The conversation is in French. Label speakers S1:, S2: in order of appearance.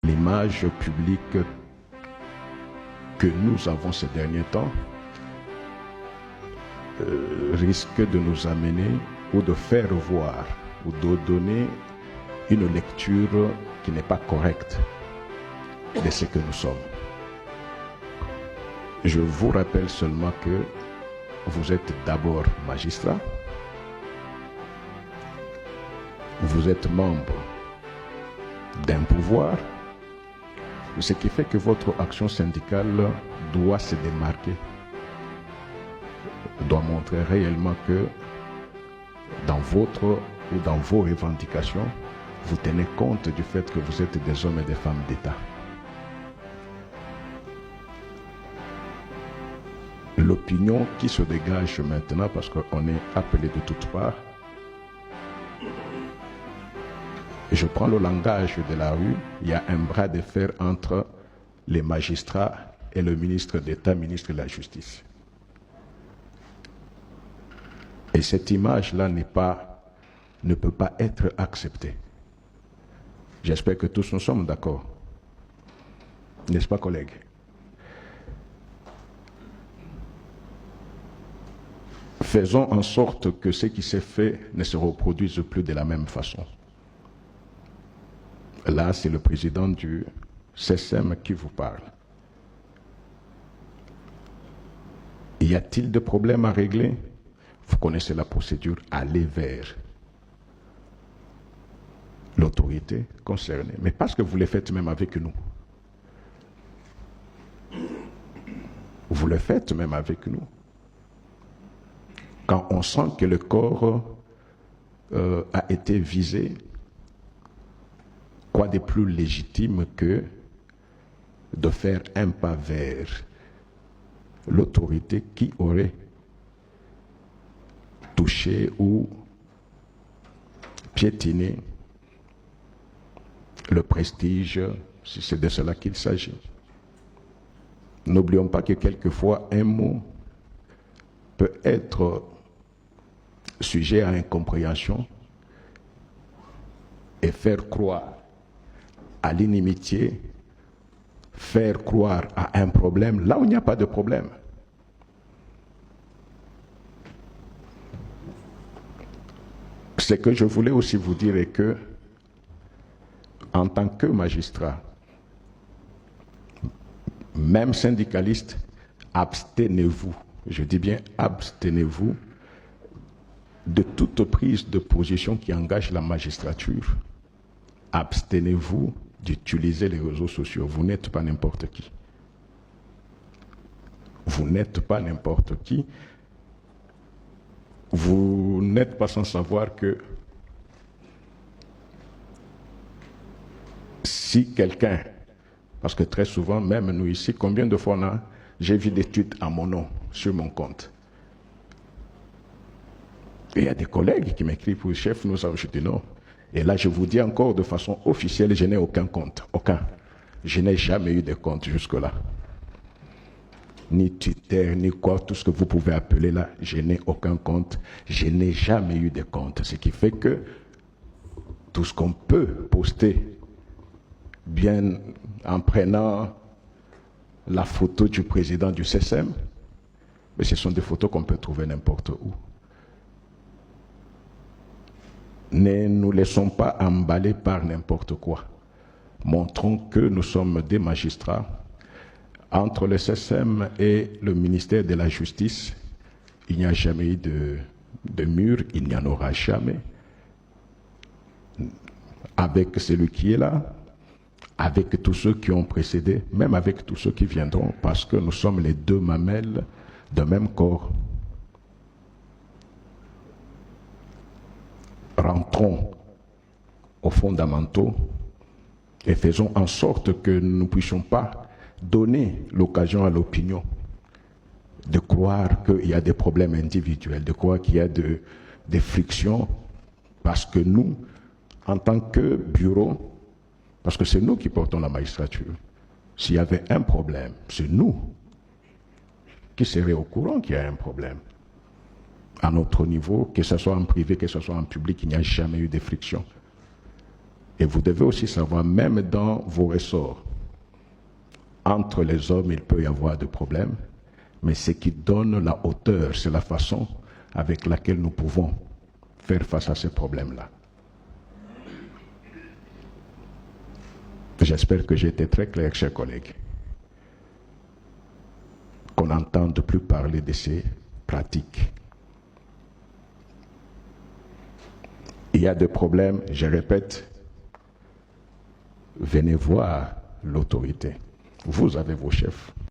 S1: l'image publique que nous avons ces derniers temps risque de nous amener ou de faire voir ou de donner une lecture qui n'est pas correcte de ce que nous sommes. Je vous rappelle seulement que vous êtes d'abord magistrat, vous êtes membre d'un pouvoir, ce qui fait que votre action syndicale doit se démarquer, doit montrer réellement que dans votre ou dans vos revendications, vous tenez compte du fait que vous êtes des hommes et des femmes d'État. L'opinion qui se dégage maintenant, parce qu'on est appelé de toutes parts, je prends le langage de la rue, il y a un bras de fer entre les magistrats et le ministre d'État, ministre de la Justice. Et cette image-là ne peut pas être acceptée. J'espère que tous nous sommes d'accord. N'est-ce pas, collègues? Faisons en sorte que ce qui s'est fait ne se reproduise plus de la même façon. Là, c'est le président du CSM qui vous parle. Y a-t-il des problèmes à régler? Vous connaissez la procédure, allez vers l'autorité concernée. Mais parce que vous le faites même avec nous. Vous le faites même avec nous. Quand on sent que le corps a été visé, quoi de plus légitime que de faire un pas vers l'autorité qui aurait touché ou piétiné le prestige, si c'est de cela qu'il s'agit. N'oublions pas que quelquefois un mot peut être sujet à incompréhension et faire croire à l'inimitié, faire croire à un problème là où il n'y a pas de problème. Ce que je voulais aussi vous dire est que, en tant que magistrat, même syndicaliste, abstenez-vous, je dis bien abstenez-vous de toute prise de position qui engage la magistrature. Abstenez-vous d'utiliser les réseaux sociaux. Vous n'êtes pas n'importe qui. Vous n'êtes pas n'importe qui. Vous n'êtes pas sans savoir que si quelqu'un, parce que très souvent, même nous ici, combien de fois j'ai vu des tweets à mon nom sur mon compte. Et il y a des collègues qui m'écrivent pour le chef, nous avons, je dis non. Et là, je vous dis encore de façon officielle, je n'ai aucun compte. Aucun. Je n'ai jamais eu de compte jusque-là. Ni Twitter, ni quoi, tout ce que vous pouvez appeler là, je n'ai aucun compte. Je n'ai jamais eu de compte. Ce qui fait que tout ce qu'on peut poster, bien en prenant la photo du président du CSM, mais ce sont des photos qu'on peut trouver n'importe où. Ne nous laissons pas emballer par n'importe quoi. Montrons que nous sommes des magistrats. Entre le CSM et le ministère de la Justice, il n'y a jamais eu de mur, il n'y en aura jamais. Avec celui qui est là, avec tous ceux qui ont précédé, même avec tous ceux qui viendront, parce que nous sommes les deux mamelles d'un même corps. Rentrons aux fondamentaux et faisons en sorte que nous ne puissions pas donner l'occasion à l'opinion de croire qu'il y a des problèmes individuels, de croire qu'il y a des frictions, parce que nous, en tant que bureau, parce que c'est nous qui portons la magistrature, s'il y avait un problème, c'est nous qui serions au courant qu'il y a un problème. À notre niveau, que ce soit en privé, que ce soit en public, il n'y a jamais eu de friction. Et vous devez aussi savoir, même dans vos ressorts, entre les hommes, il peut y avoir des problèmes, mais ce qui donne la hauteur, c'est la façon avec laquelle nous pouvons faire face à ces problèmes-là. J'espère que j'ai été très clair, chers collègues, qu'on n'entende plus parler de ces pratiques. Il y a des problèmes, je répète, venez voir l'autorité. Vous avez vos chefs.